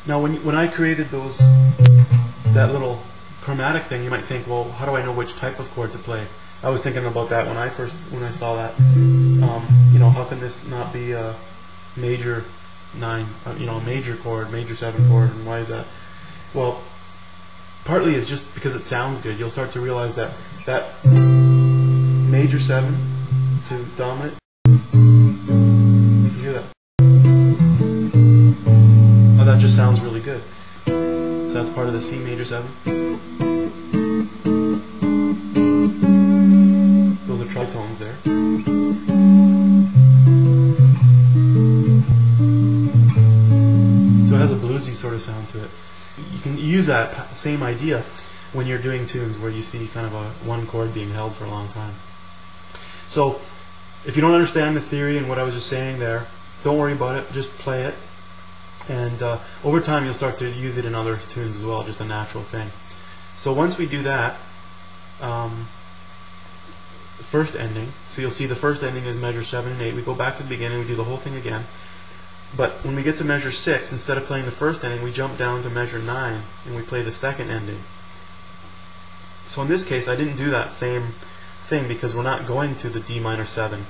Now when I created that little chromatic thing, you might think, well, how do I know which type of chord to play? I was thinking about that when I saw that. You know, how can this not be a major 9, you know, a major chord, major 7 chord, and why is that? Well, partly it's just because it sounds good. You'll start to realize that major 7 to dominant, you can hear that. Oh, that just sounds really good. So that's part of the C major 7. Those are tritones there. So it has a bluesy sort of sound to it. You can use that same idea when you're doing tunes where you see kind of one chord being held for a long time. So if you don't understand the theory and what I was just saying there, don't worry about it, just play it. And over time you'll start to use it in other tunes as well, just a natural thing. So once we do that, first ending, so you'll see the first ending is measure 7 and 8. We go back to the beginning, we do the whole thing again. But when we get to measure 6, instead of playing the first ending, we jump down to measure 9 and we play the second ending. So in this case, I didn't do that same thing because we're not going to the D minor 7.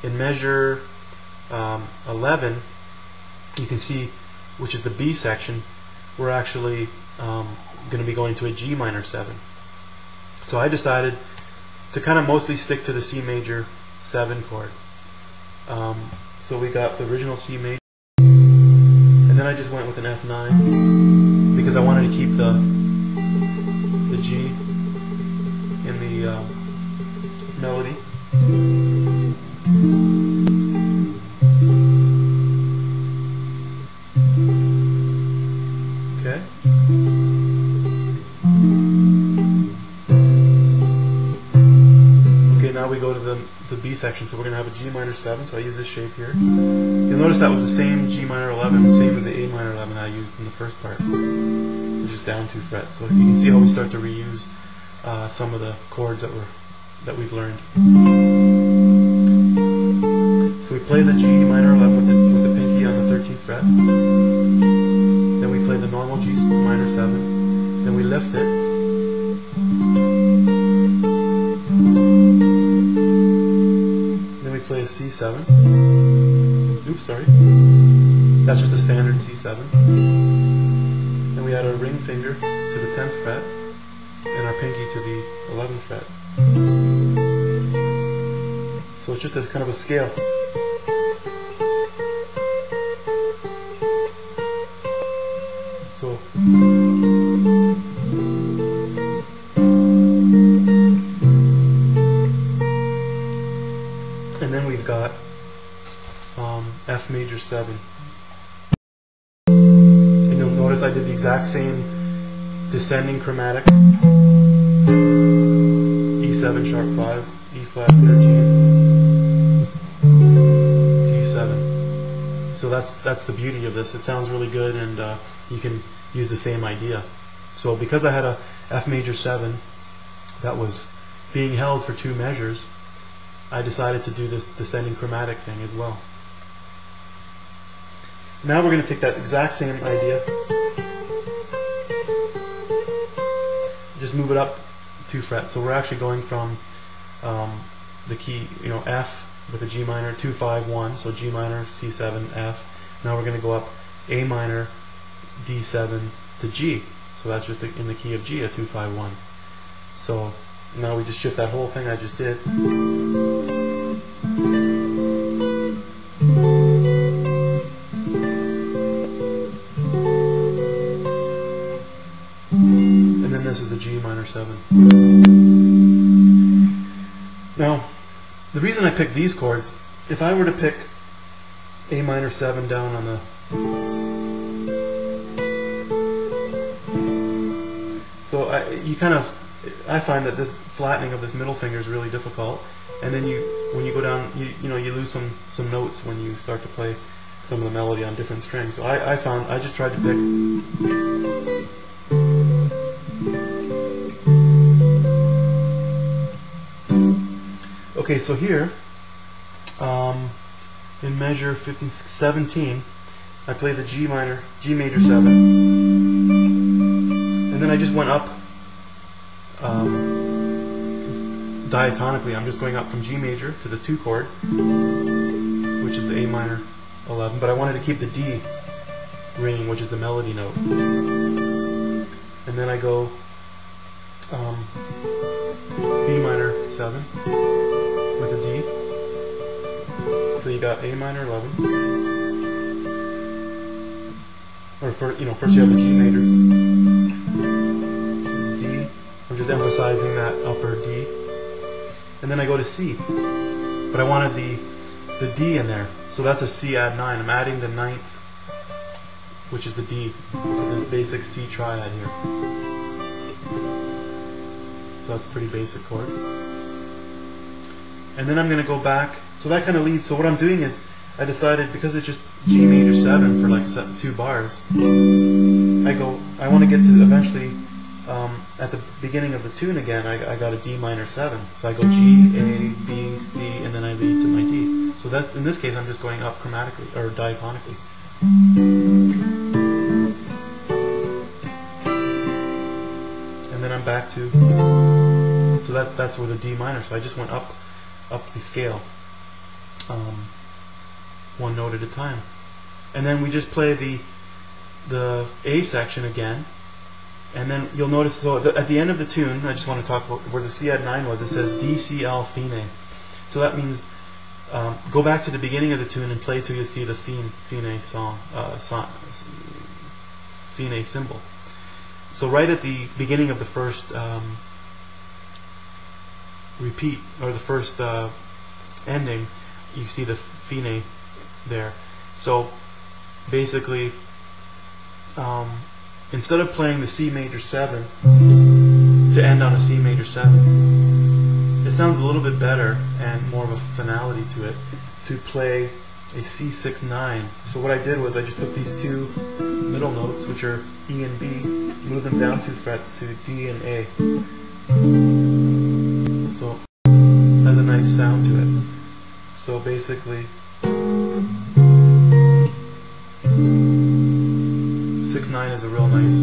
In measure 11, you can see, which is the B section, we're actually going to be going to a G minor 7. So I decided to kind of mostly stick to the C major 7 chord. So we got the original C major, and then I just went with an F9 because I wanted to keep the G in the melody. Okay. Okay, now we go to the B section, so we're going to have a G minor 7, so I use this shape here. You'll notice that was the same G minor 11, the same as the A minor 11 I used in the first part, which is down 2 frets. So you can see how we start to reuse some of the chords that we've learned. So we play the G minor 11 with the pinky on the 13th fret. Then we play the normal G minor 7. Then we lift it. Then we play a C7. Oops, sorry. That's just a standard C7. Then we add our ring finger to the 10th fret and our pinky to the 11th fret. So it's just a kind of a scale. So and then we've got F major 7. And you'll notice I did the exact same descending chromatic. E7 sharp 5, E flat 13, T7. So that's the beauty of this. It sounds really good, and you can use the same idea. So because I had a F major 7 that was being held for 2 measures, I decided to do this descending chromatic thing as well. Now we're going to take that exact same idea, just move it up 2 frets. So we're actually going from the key, you know, F with a G minor, 2, 5, 1, so G minor, C7, F. Now we're going to go up A minor, D7 to G. So that's just in the key of G, a 2, 5, 1. So now we just shift that whole thing I just did. And then this is the G minor 7. Now, the reason I picked these chords, if I were to pick A minor 7 down on the... So I find that this flattening of this middle finger is really difficult, and then when you go down, you lose some notes when you start to play some of the melody on different strings. So I just tried to pick. Okay, so here in measure 15, 17, I play the G major 7, and then I just went up diatonically. I'm just going up from G major to the 2 chord, which is the A minor 11, but I wanted to keep the D ringing, which is the melody note. And then I go B minor 7 with a D. So you got A minor 11, or first you have the G major, D. I'm just emphasizing that upper D, and then I go to C. But I wanted the D in there, so that's a C add 9. I'm adding the 9th, which is the D, the basic C triad here. So that's a pretty basic chord. And then I'm going to go back, so that kind of leads, so what I'm doing is, I decided, because it's just G major 7 for like 2 bars, I want to get to eventually, at the beginning of the tune again, I got a D minor 7. So I go G, A, B, C, and then I lead to my D. So that's, in this case, I'm just going up chromatically, or diatonically. And then I'm back to, so that's where the D minor, so I just went up the scale, one note at a time. And then we just play the A section again, and then you'll notice, so at the end of the tune, I just want to talk about where the C add 9 was. It says D, C, L, Fine. So that means go back to the beginning of the tune and play till you see the Fine symbol. So right at the beginning of the first repeat, or the first ending, you see the Fine there. So basically, instead of playing the C major 7 to end on a C major 7, it sounds a little bit better and more of a finality to it to play a C6-9. So what I did was I just took these 2 middle notes, which are E and B, moved them down 2 frets to D and A. So it has a nice sound to it. So basically, 6-9 is a real nice.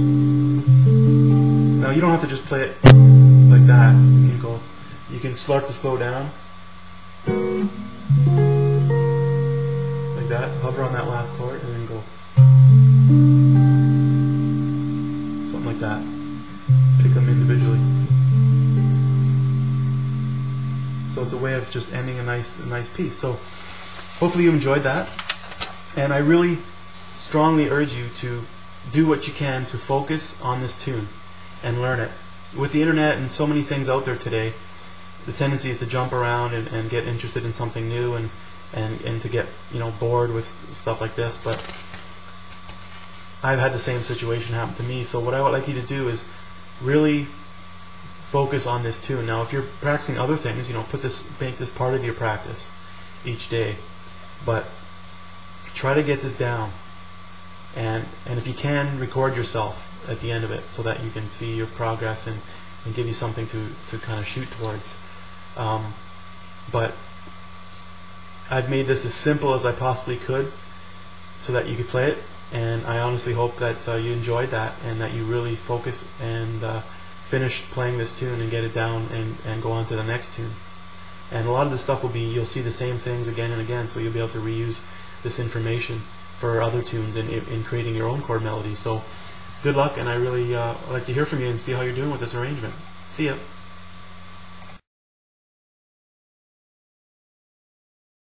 Now you don't have to just play it like that. You can start to slow down like that. Hover on that last chord and then go something like that. Pick them individually. So it's a way of just ending a nice piece. So hopefully you enjoyed that, and I really strongly urge you to do what you can to focus on this tune and learn it. With the internet and so many things out there today, the tendency is to jump around and get interested in something new and to get bored with stuff like this. But I've had the same situation happen to me. So what I would like you to do is really focus on this tune. Now if you're practicing other things, make this part of your practice each day, but try to get this down, and if you can, record yourself at the end of it so that you can see your progress and give you something to kind of shoot towards. But I've made this as simple as I possibly could so that you could play it, and I honestly hope that you enjoyed that and that you really focus and finish playing this tune and get it down and go on to the next tune. And a lot of the stuff will be, you'll see the same things again and again, so you'll be able to reuse this information for other tunes in creating your own chord melody. So good luck, and I really like to hear from you and see how you're doing with this arrangement. See ya.